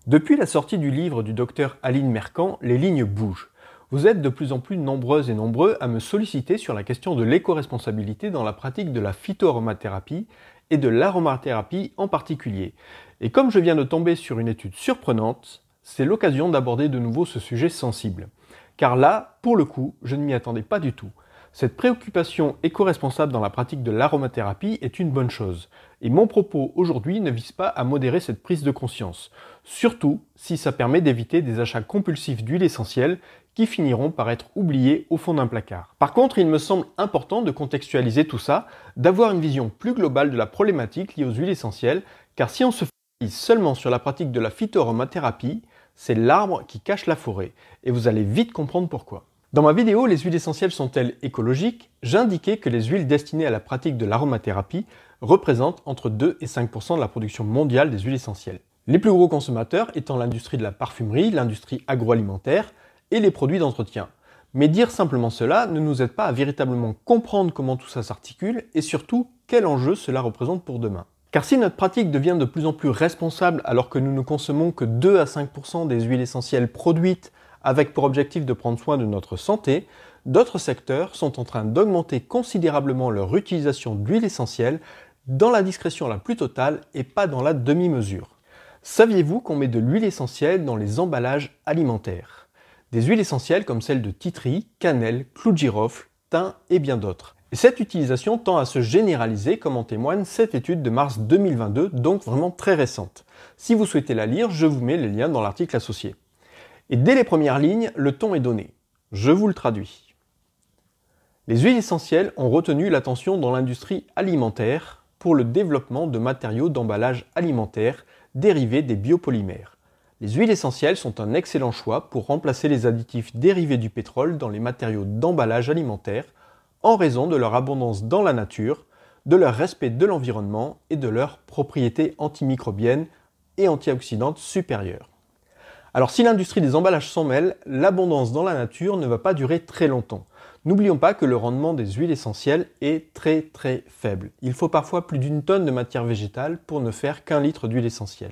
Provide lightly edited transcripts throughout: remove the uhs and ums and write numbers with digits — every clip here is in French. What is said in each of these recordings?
Depuis la sortie du livre du docteur Aline Mercant, les lignes bougent. Vous êtes de plus en plus nombreuses et nombreux à me solliciter sur la question de l'éco-responsabilité dans la pratique de la phytoaromathérapie et de l'aromathérapie en particulier. Et comme je viens de tomber sur une étude surprenante, c'est l'occasion d'aborder de nouveau ce sujet sensible. Car là, pour le coup, je ne m'y attendais pas du tout. Cette préoccupation éco-responsable dans la pratique de l'aromathérapie est une bonne chose. Et mon propos aujourd'hui ne vise pas à modérer cette prise de conscience. Surtout si ça permet d'éviter des achats compulsifs d'huile essentielle qui finiront par être oubliés au fond d'un placard. Par contre, il me semble important de contextualiser tout ça, d'avoir une vision plus globale de la problématique liée aux huiles essentielles, car si on se focalise seulement sur la pratique de la phytoaromathérapie, c'est l'arbre qui cache la forêt, et vous allez vite comprendre pourquoi. Dans ma vidéo « Les huiles essentielles sont-elles écologiques ?», j'indiquais que les huiles destinées à la pratique de l'aromathérapie représentent entre 2 et 5% de la production mondiale des huiles essentielles. Les plus gros consommateurs étant l'industrie de la parfumerie, l'industrie agroalimentaire et les produits d'entretien. Mais dire simplement cela ne nous aide pas à véritablement comprendre comment tout ça s'articule et surtout quel enjeu cela représente pour demain. Car si notre pratique devient de plus en plus responsable alors que nous ne consommons que 2 à 5% des huiles essentielles produites avec pour objectif de prendre soin de notre santé, d'autres secteurs sont en train d'augmenter considérablement leur utilisation d'huile essentielle dans la discrétion la plus totale et pas dans la demi-mesure. Saviez-vous qu'on met de l'huile essentielle dans les emballages alimentaires? Des huiles essentielles comme celles de titri, cannelle, clou de girofle, thym et bien d'autres. Et cette utilisation tend à se généraliser comme en témoigne cette étude de mars 2022, donc vraiment très récente. Si vous souhaitez la lire, je vous mets les liens dans l'article associé. Et dès les premières lignes, le ton est donné. Je vous le traduis. Les huiles essentielles ont retenu l'attention dans l'industrie alimentaire pour le développement de matériaux d'emballage alimentaire dérivés des biopolymères. Les huiles essentielles sont un excellent choix pour remplacer les additifs dérivés du pétrole dans les matériaux d'emballage alimentaire en raison de leur abondance dans la nature, de leur respect de l'environnement et de leurs propriétés antimicrobiennes et antioxydantes supérieures. Alors si l'industrie des emballages s'en mêle, l'abondance dans la nature ne va pas durer très longtemps. N'oublions pas que le rendement des huiles essentielles est très faible. Il faut parfois plus d'1 tonne de matière végétale pour ne faire qu'1 litre d'huile essentielle.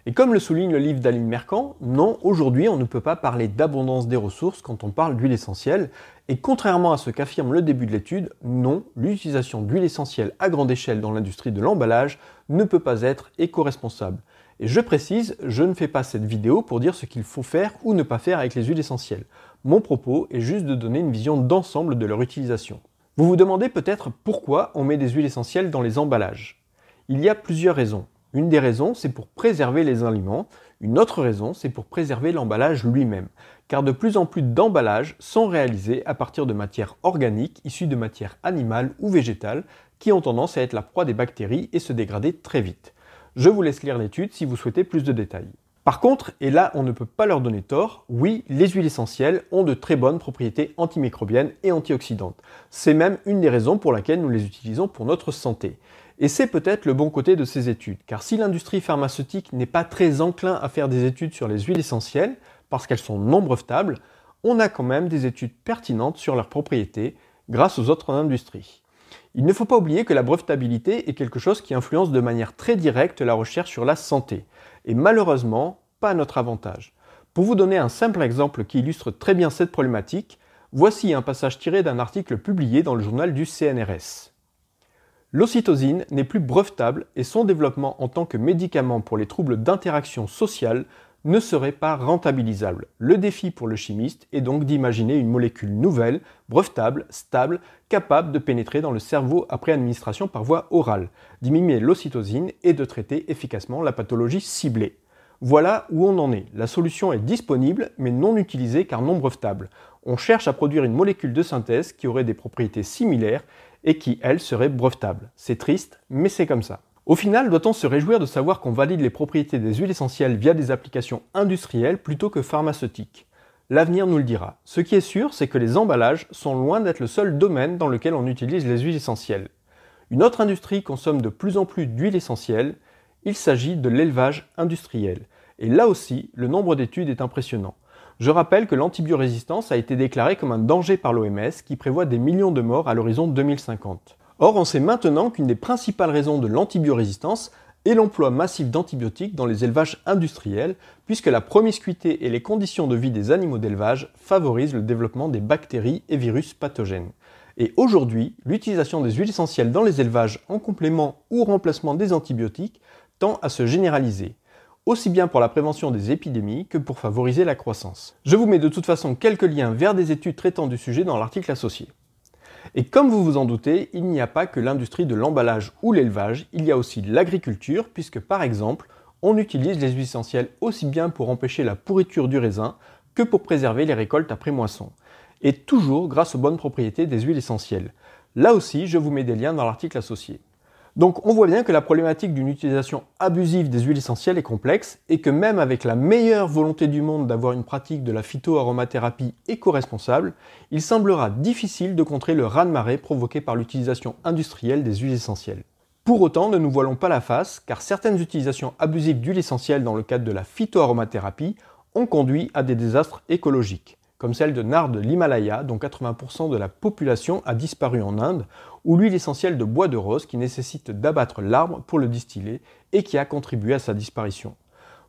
Et comme le souligne le livre d'Aline Mercant, non, aujourd'hui on ne peut pas parler d'abondance des ressources quand on parle d'huile essentielle, et contrairement à ce qu'affirme le début de l'étude, non, l'utilisation d'huile essentielle à grande échelle dans l'industrie de l'emballage ne peut pas être éco-responsable. Et je précise, je ne fais pas cette vidéo pour dire ce qu'il faut faire ou ne pas faire avec les huiles essentielles. Mon propos est juste de donner une vision d'ensemble de leur utilisation. Vous vous demandez peut-être pourquoi on met des huiles essentielles dans les emballages. Il y a plusieurs raisons. Une des raisons, c'est pour préserver les aliments. Une autre raison, c'est pour préserver l'emballage lui-même. Car de plus en plus d'emballages sont réalisés à partir de matières organiques issues de matières animales ou végétales qui ont tendance à être la proie des bactéries et se dégrader très vite. Je vous laisse lire l'étude si vous souhaitez plus de détails. Par contre, et là on ne peut pas leur donner tort, oui, les huiles essentielles ont de très bonnes propriétés antimicrobiennes et antioxydantes. C'est même une des raisons pour laquelle nous les utilisons pour notre santé. Et c'est peut-être le bon côté de ces études, car si l'industrie pharmaceutique n'est pas très enclin à faire des études sur les huiles essentielles, parce qu'elles sont non brevetables, on a quand même des études pertinentes sur leurs propriétés grâce aux autres industries. Il ne faut pas oublier que la brevetabilité est quelque chose qui influence de manière très directe la recherche sur la santé, et malheureusement, pas à notre avantage. Pour vous donner un simple exemple qui illustre très bien cette problématique, voici un passage tiré d'un article publié dans le journal du CNRS. L'ocytosine n'est plus brevetable et son développement en tant que médicament pour les troubles d'interaction sociale ne serait pas rentabilisable. Le défi pour le chimiste est donc d'imaginer une molécule nouvelle, brevetable, stable, capable de pénétrer dans le cerveau après administration par voie orale, diminuer l'ocytosine et de traiter efficacement la pathologie ciblée. Voilà où on en est. La solution est disponible, mais non utilisée car non brevetable. On cherche à produire une molécule de synthèse qui aurait des propriétés similaires et qui, elle, serait brevetable. C'est triste, mais c'est comme ça. Au final, doit-on se réjouir de savoir qu'on valide les propriétés des huiles essentielles via des applications industrielles plutôt que pharmaceutiques? L'avenir nous le dira. Ce qui est sûr, c'est que les emballages sont loin d'être le seul domaine dans lequel on utilise les huiles essentielles. Une autre industrie consomme de plus en plus d'huiles essentielles, il s'agit de l'élevage industriel. Et là aussi, le nombre d'études est impressionnant. Je rappelle que l'antibiorésistance a été déclarée comme un danger par l'OMS qui prévoit des millions de morts à l'horizon 2050. Or, on sait maintenant qu'une des principales raisons de l'antibiorésistance et l'emploi massif d'antibiotiques dans les élevages industriels, puisque la promiscuité et les conditions de vie des animaux d'élevage favorisent le développement des bactéries et virus pathogènes. Et aujourd'hui, l'utilisation des huiles essentielles dans les élevages en complément ou remplacement des antibiotiques tend à se généraliser, aussi bien pour la prévention des épidémies que pour favoriser la croissance. Je vous mets de toute façon quelques liens vers des études traitant du sujet dans l'article associé. Et comme vous vous en doutez, il n'y a pas que l'industrie de l'emballage ou l'élevage, il y a aussi l'agriculture, puisque par exemple, on utilise les huiles essentielles aussi bien pour empêcher la pourriture du raisin que pour préserver les récoltes après moisson. Et toujours grâce aux bonnes propriétés des huiles essentielles. Là aussi, je vous mets des liens dans l'article associé. Donc on voit bien que la problématique d'une utilisation abusive des huiles essentielles est complexe et que même avec la meilleure volonté du monde d'avoir une pratique de la phytoaromathérapie éco-responsable, il semblera difficile de contrer le raz-de-marée provoqué par l'utilisation industrielle des huiles essentielles. Pour autant, ne nous voilons pas la face, car certaines utilisations abusives d'huiles essentielles dans le cadre de la phytoaromathérapie ont conduit à des désastres écologiques, comme celle de Nard de l'Himalaya, dont 80% de la population a disparu en Inde, ou l'huile essentielle de bois de rose qui nécessite d'abattre l'arbre pour le distiller et qui a contribué à sa disparition.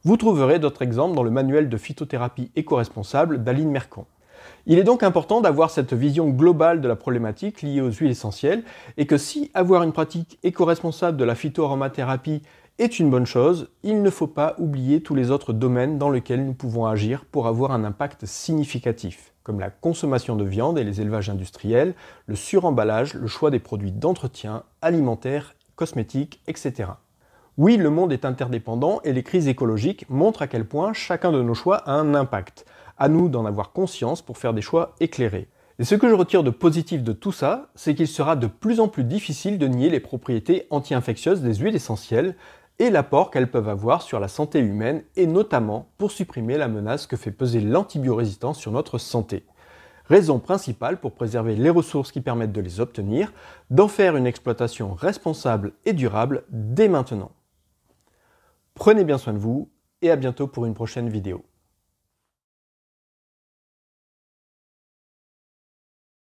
Vous trouverez d'autres exemples dans le manuel de phytothérapie éco-responsable d'Aline Mercant. Il est donc important d'avoir cette vision globale de la problématique liée aux huiles essentielles et que si avoir une pratique éco-responsable de la phytoaromathérapie est une bonne chose, il ne faut pas oublier tous les autres domaines dans lesquels nous pouvons agir pour avoir un impact significatif, comme la consommation de viande et les élevages industriels, le suremballage, le choix des produits d'entretien, alimentaires, cosmétiques, etc. Oui, le monde est interdépendant et les crises écologiques montrent à quel point chacun de nos choix a un impact. À nous d'en avoir conscience pour faire des choix éclairés. Et ce que je retire de positif de tout ça, c'est qu'il sera de plus en plus difficile de nier les propriétés anti-infectieuses des huiles essentielles et l'apport qu'elles peuvent avoir sur la santé humaine et notamment pour supprimer la menace que fait peser l'antibiorésistance sur notre santé. Raison principale pour préserver les ressources qui permettent de les obtenir, d'en faire une exploitation responsable et durable dès maintenant. Prenez bien soin de vous et à bientôt pour une prochaine vidéo.